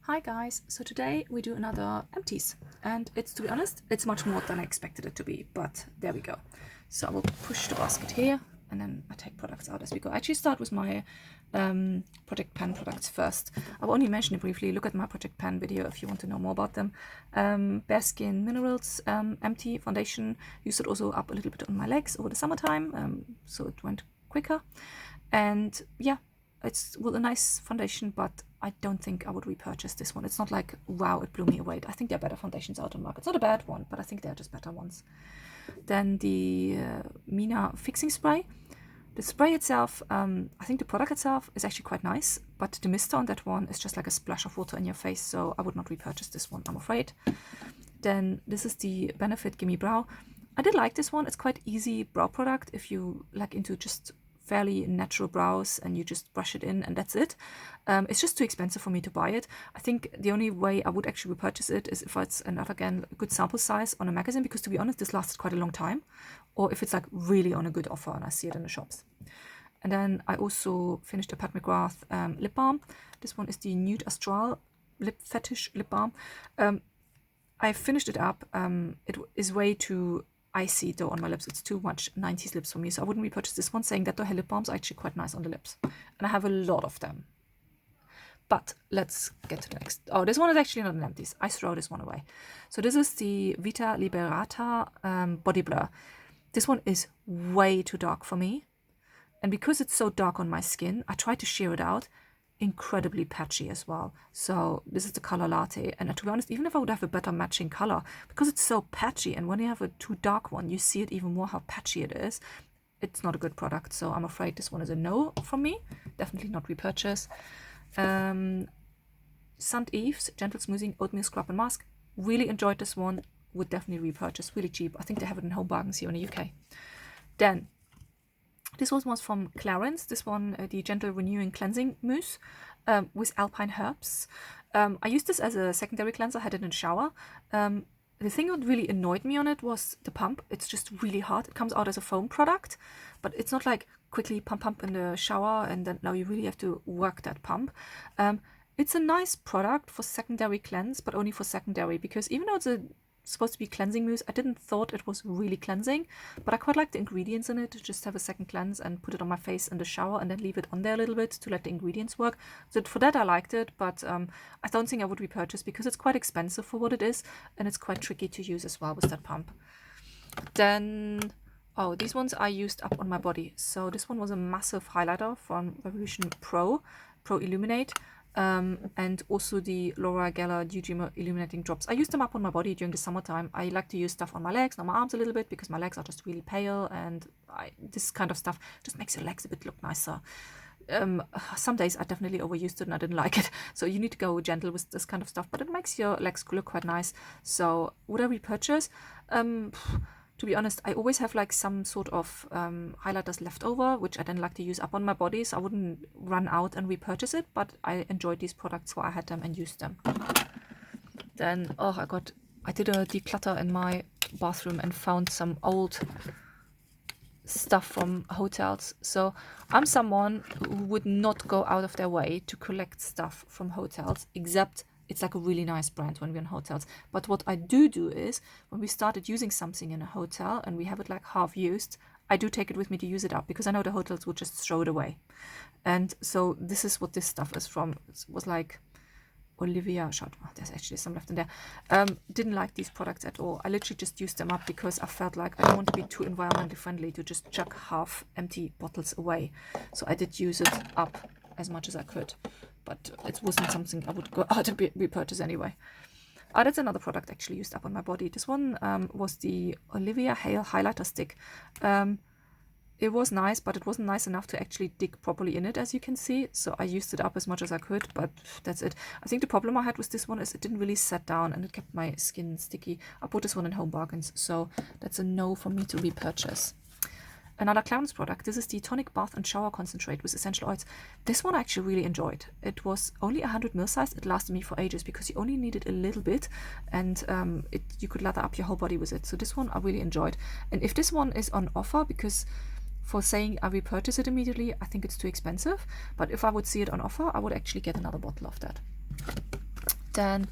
Hi guys, so today we do another empties, and to be honest, it's much more than I expected it to be, but there we go. So I will push the basket here and then I take products out as we go. I actually start with my Project Pan products first. I will only mention it briefly. Look at my Project Pan video if you want to know more about them. Bare Skin Minerals Empty Foundation. Used it also up a little bit on my legs over the summertime, so it went quicker. And yeah, it's with a nice foundation, but I don't think I would repurchase this one. It's not like, wow, it blew me away. I think there are better foundations out on the market. It's not a bad one, but I think they're just better ones. Then the Mina Fixing Spray. The spray itself, I think the product itself is actually quite nice, but the mister on that one is just like a splash of water in your face, so I would not repurchase this one, I'm afraid. Then this is the Benefit Gimme Brow. I did like this one. It's quite easy brow product if you like into just fairly natural brows and you just brush it in and that's it. It's just too expensive for me to buy it. I think the only way I would actually repurchase it is if it's again a good sample size on a magazine, because to be honest this lasted quite a long time, or if it's like really on a good offer and I see it in the shops. And then I also finished a Mcgrath Lip Balm. This one is the Nude Astral Lip Fetish Lip Balm. I finished it up. It is way too icy though on my lips. It's too much 90s lips for me, so I wouldn't repurchase this one, saying that the Hale lip balms are actually quite nice on the lips, and I have a lot of them. But let's get to the next. Oh, this one is actually not an empties. I throw this one away. So this is the Vita Liberata Body Blur. This one is way too dark for me, and because it's so dark on my skin, I tried to sheer it out. Incredibly patchy as well. So this is the color Latte, and to be honest, even if I would have a better matching color, because it's so patchy, and when you have a too dark one you see it even more how patchy it is, it's not a good product. So I'm afraid this one is a no from me. Definitely not repurchase. St. Eve's Gentle Smoothing Oatmeal Scrub and Mask. Really enjoyed this one. Would definitely repurchase. Really cheap. I think they have it in home bargains here in the UK. Then this one was from Clarins. This one, the Gentle Renewing Cleansing Mousse with Alpine herbs. I used this as a secondary cleanser, had it in the shower. The thing that really annoyed me on it was the pump. It's just really hard. It comes out as a foam product, but it's not like quickly pump in the shower and then now you really have to work that pump. It's a nice product for secondary cleanse, but only for secondary, because even though it's supposed to be cleansing mousse, I didn't thought it was really cleansing, but I quite like the ingredients in it to just have a second cleanse and put it on my face in the shower and then leave it on there a little bit to let the ingredients work. So for that I liked it, but I don't think I would repurchase because it's quite expensive for what it is, and it's quite tricky to use as well with that pump. Then these ones I used up on my body. So this one was a massive highlighter from Revolution Pro Illuminate. And also the Laura Geller Dew Dreamer Illuminating Drops. I used them up on my body during the summertime. I like to use stuff on my legs, not my arms a little bit, because my legs are just really pale, and this kind of stuff just makes your legs a bit look nicer. Some days I definitely overused it and I didn't like it, so you need to go gentle with this kind of stuff, but it makes your legs look quite nice. So would I repurchase? To be honest, I always have like some sort of highlighters left over, which I then like to use up on my body, so I wouldn't run out and repurchase it, but I enjoyed these products, so I had them and used them. Then, I did a declutter in my bathroom and found some old stuff from hotels. So I'm someone who would not go out of their way to collect stuff from hotels, except it's like a really nice brand when we're in hotels. But what I do is, when we started using something in a hotel and we have it like half used, I do take it with me to use it up, because I know the hotels would just throw it away. And so this is what this stuff is from. It was like Olivia, there's actually some left in there. Didn't like these products at all. I literally just used them up because I felt like I don't want to be too environmentally friendly to just chuck half empty bottles away. So I did use it up as much as I could, but it wasn't something I would go out and repurchase anyway. That's another product actually used up on my body. This one was the Olivia Hale highlighter stick. It was nice, but it wasn't nice enough to actually dig properly in it, as you can see. So I used it up as much as I could, but that's it. I think the problem I had with this one is it didn't really set down and it kept my skin sticky. I bought this one in home bargains, so that's a no for me to repurchase. Another Clarins product. This is the Tonic Bath and Shower Concentrate with essential oils. This one I actually really enjoyed. It was only 100 ml size. It lasted me for ages because you only needed a little bit, and you could lather up your whole body with it. So this one I really enjoyed. And if this one is on offer, because for saying I repurchase it immediately, I think it's too expensive. But if I would see it on offer, I would actually get another bottle of that. Then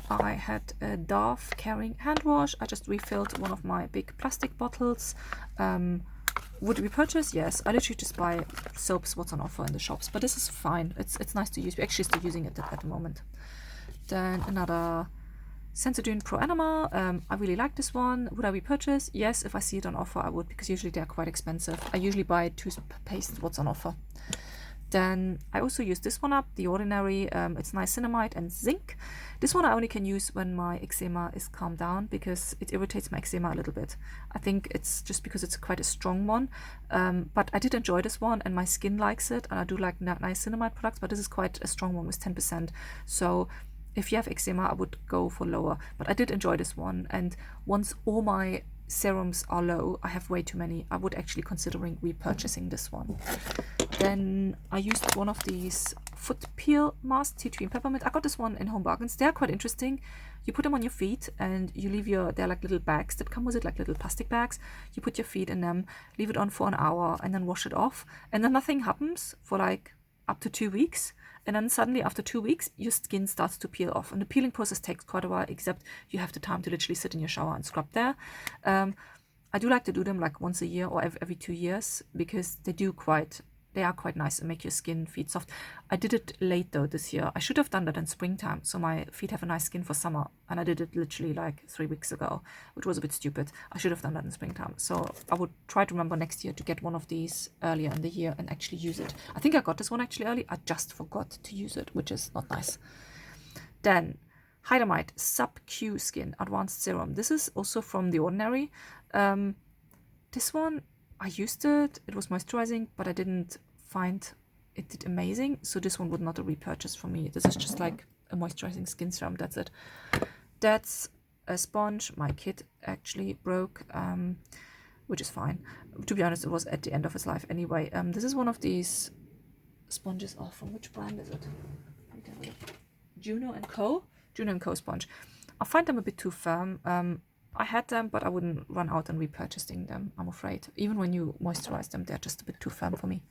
I had a Dove Caring hand wash. I just refilled one of my big plastic bottles. Would we purchase? Yes. I literally just buy soaps what's on offer in the shops, but this is fine. It's nice to use. We're actually still using it at the moment. Then another Sensodyne Pro Enema. I really like this one. Would I repurchase? Yes, if I see it on offer I would, because usually they're quite expensive. I usually buy toothpaste what's on offer. Then I also use this one up, The Ordinary. It's niacinamide and zinc. This one I only can use when my eczema is calmed down, because it irritates my eczema a little bit. I think it's just because it's quite a strong one. But I did enjoy this one and my skin likes it, and I do like niacinamide products, but this is quite a strong one with 10%. So if you have eczema, I would go for lower. But I did enjoy this one, and once all my serums are low, I have way too many, I would actually considering repurchasing this one. Then I used one of these foot peel masks, tea tree and peppermint. I got this one in Home Bargains. They're quite interesting. You put them on your feet and you leave they're like little bags that come with it, like little plastic bags. You put your feet in them, leave it on for an hour and then wash it off. And then nothing happens for like up to 2 weeks. And then suddenly after 2 weeks, your skin starts to peel off. And the peeling process takes quite a while, except you have the time to literally sit in your shower and scrub there. I do like to do them like once a year or every 2 years, because they are quite nice and make your skin feet soft. I did it late though this year. I should have done that in springtime, so my feet have a nice skin for summer, and I did it literally like 3 weeks ago, which was a bit stupid. I should have done that in springtime, so I would try to remember next year to get one of these earlier in the year and actually use it. I think I got this one actually early. I just forgot to use it, which is not nice. Then Hydamide Sub Q Skin Advanced Serum. This is also from The Ordinary. This one, I used it, it was moisturizing, but I didn't find it did amazing, so this one would not a repurchase for me. This is just like a moisturizing skin serum, that's it. That's a sponge my kid actually broke, which is fine. To be honest, it was at the end of his life anyway. This is one of these sponges. Oh, from which brand is it? Juno & Co. Juno & Co. sponge. I find them a bit too firm. I had them, but I wouldn't run out and repurchasing them, I'm afraid. Even when you moisturize them, they're just a bit too firm for me.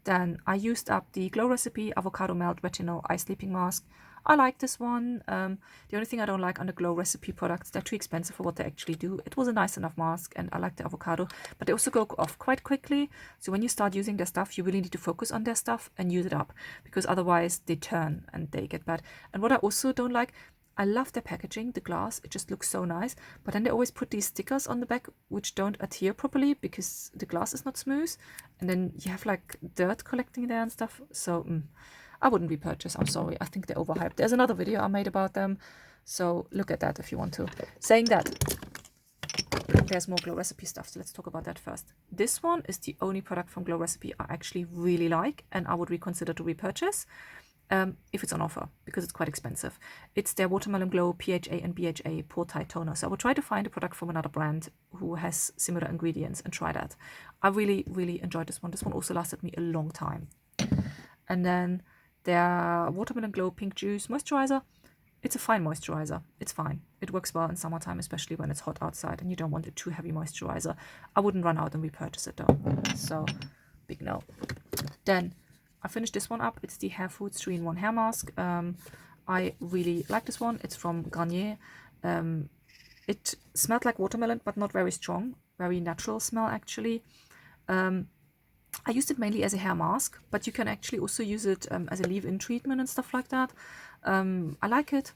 Then I used up the Glow Recipe Avocado Melt Retinol Eye Sleeping Mask. I like this one. The only thing I don't like on the Glow Recipe products, they're too expensive for what they actually do. It was a nice enough mask, and I like the avocado, but they also go off quite quickly. So when you start using their stuff, you really need to focus on their stuff and use it up, because otherwise they turn and they get bad. And what I also don't like, I love their packaging, the glass, it just looks so nice, but then they always put these stickers on the back which don't adhere properly because the glass is not smooth, and then you have like dirt collecting there and stuff. So I wouldn't repurchase, I'm sorry. I think they're overhyped. There's another video I made about them, so look at that if you want to. Saying that, there's more Glow Recipe stuff, so let's talk about that first. This one is the only product from Glow Recipe I actually really like, and I would reconsider to repurchase. If it's on offer, because it's quite expensive. It's their Watermelon Glow PHA and BHA Pore Tight Toner. So I would try to find a product from another brand who has similar ingredients and try that. I really, really enjoyed this one. This one also lasted me a long time. And then their Watermelon Glow Pink Juice Moisturizer. It's a fine moisturizer. It's fine. It works well in summertime, especially when it's hot outside and you don't want a too heavy moisturizer. I wouldn't run out and repurchase it though. So, big no. Then I finished this one up. It's the Hair Foods 3-in-1 hair mask. I really like this one. It's from Garnier. It smelled like watermelon, but not very strong. Very natural smell, actually. I used it mainly as a hair mask, but you can actually also use it as a leave-in treatment and stuff like that. I like it.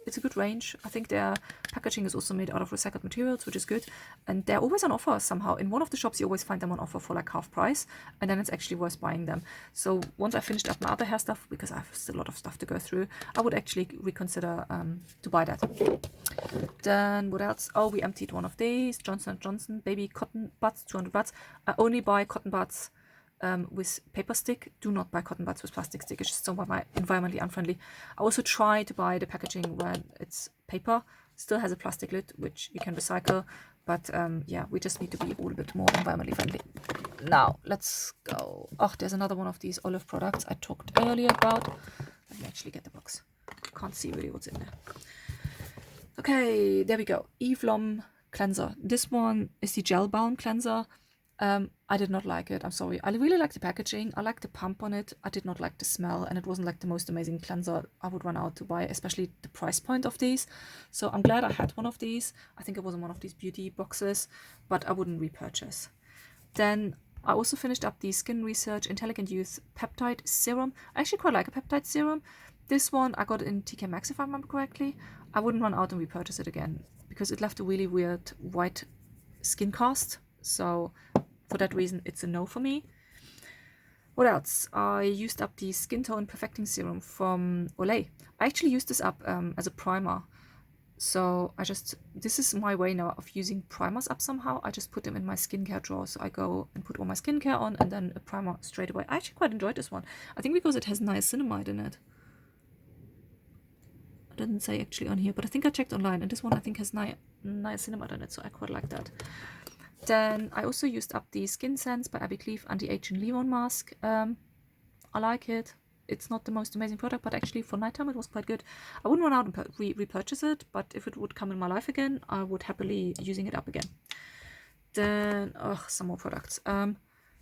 It's a good range. I think their packaging is also made out of recycled materials, which is good. And they're always on offer somehow. In one of the shops, you always find them on offer for like half price. And then it's actually worth buying them. So once I finished up my other hair stuff, because I have still a lot of stuff to go through, I would actually reconsider to buy that. Then what else? Oh, we emptied one of these. Johnson & Johnson Baby Cotton Buds, 200 buds. I only buy cotton buds with paper stick. Do not buy cotton buds with plastic stick. It's just so environmentally unfriendly. I also try to buy the packaging when it's paper. Still has a plastic lid, which you can recycle. But yeah, we just need to be a little bit more environmentally friendly. Now, let's go. Oh, there's another one of these olive products I talked earlier about. Let me actually get the box. Can't see really what's in there. Okay, there we go. Eve Lom Cleanser. This one is the Gel Balm Cleanser. I did not like it. I'm sorry. I really like the packaging. I like the pump on it. I did not like the smell, and it wasn't like the most amazing cleanser I would run out to buy, especially the price point of these. So I'm glad I had one of these. I think it was in one of these beauty boxes, but I wouldn't repurchase. Then I also finished up the Skin Research Intelligent Youth Peptide Serum. I actually quite like a peptide serum. This one I got in TK Maxx if I remember correctly. I wouldn't run out and repurchase it again because it left a really weird white skin cast. So for that reason, it's a no for me. What else? I used up the Skin Tone Perfecting Serum from Olay. I actually used this up as a primer. So this is my way now of using primers up somehow. I just put them in my skincare drawer. So I go and put all my skincare on and then a primer straight away. I actually quite enjoyed this one. I think because it has niacinamide in it. I didn't say actually on here, but I think I checked online. And this one I think has niacinamide in it. So I quite like that. Then I also used up the Skin Sense by Abby Cleave Anti-Aging Leave-On Mask. I like it. It's not the most amazing product, but actually for nighttime it was quite good. I wouldn't run out and repurchase it, but if it would come in my life again, I would happily using it up again. Then, some more products.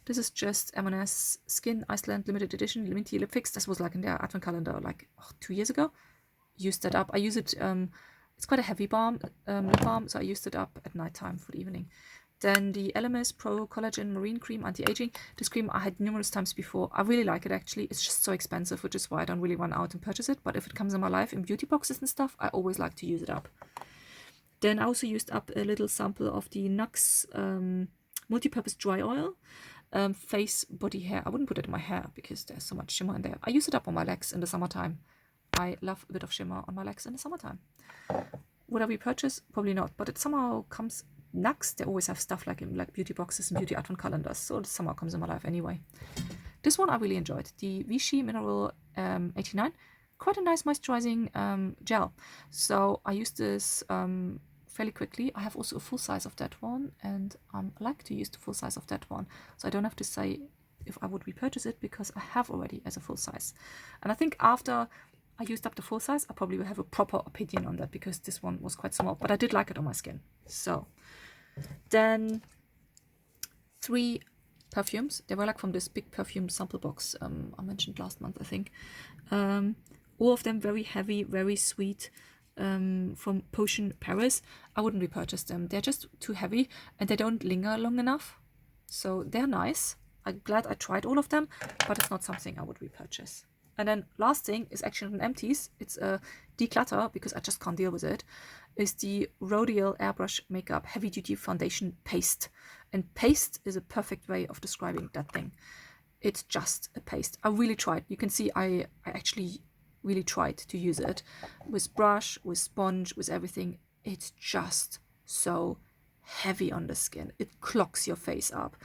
This is just M&S Skyn Iceland Limited Edition Lemony Lip Fix. This was like in their advent calendar like 2 years ago. Used that up. I use it, it's quite a heavy balm, lip balm, so I used it up at nighttime for the evening. Then the Elemis Pro Collagen Marine Cream Anti-Aging. This cream I had numerous times before. I really like it actually. It's just so expensive, which is why I don't really run out and purchase it. But if it comes in my life in beauty boxes and stuff, I always like to use it up. Then I also used up a little sample of the Nuxe Multi-Purpose Dry Oil. Face, body, hair. I wouldn't put it in my hair because there's so much shimmer in there. I use it up on my legs in the summertime. I love a bit of shimmer on my legs in the summertime. Would I repurchase? Probably not. But it somehow comes... Nuxe, they always have stuff like in beauty boxes and beauty advent calendars, so it somehow comes in my life anyway. This one I really enjoyed, the Vichy Mineral 89, quite a nice moisturizing gel. So I used this fairly quickly. I have also a full size of that one, and I like to use the full size of that one, so I don't have to say if I would repurchase it because I have already as a full size. And I think after I used up the full size, I probably will have a proper opinion on that because this one was quite small, but I did like it on my skin. So then 3 perfumes. They were like from this big perfume sample box I mentioned last month, I think. All of them very heavy, very sweet, from Potion Paris. I wouldn't repurchase them. They're just too heavy and they don't linger long enough. So they're nice. I'm glad I tried all of them, but it's not something I would repurchase. And then last thing is actually an Empties. It's a declutter because I just can't deal with it. Is the Rodial Airbrush Makeup Heavy Duty Foundation Paste. And paste is a perfect way of describing that thing. It's just a paste. I really tried. You can see I actually really tried to use it. With brush, with sponge, with everything. It's just so heavy on the skin. It clogs your face up.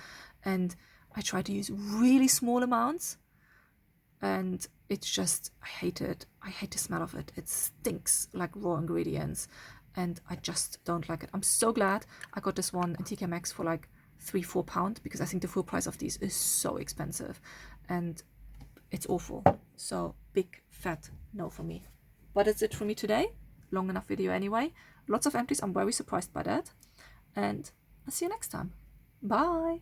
And I try to use really small amounts. And it's just, I hate it. I hate the smell of it. It stinks like raw ingredients. And I just don't like it. I'm so glad I got this one in TK Maxx for like £3-4 because I think the full price of these is so expensive. And it's awful. So big fat no for me. But that's it for me today. Long enough video anyway. Lots of empties. I'm very surprised by that. And I'll see you next time. Bye.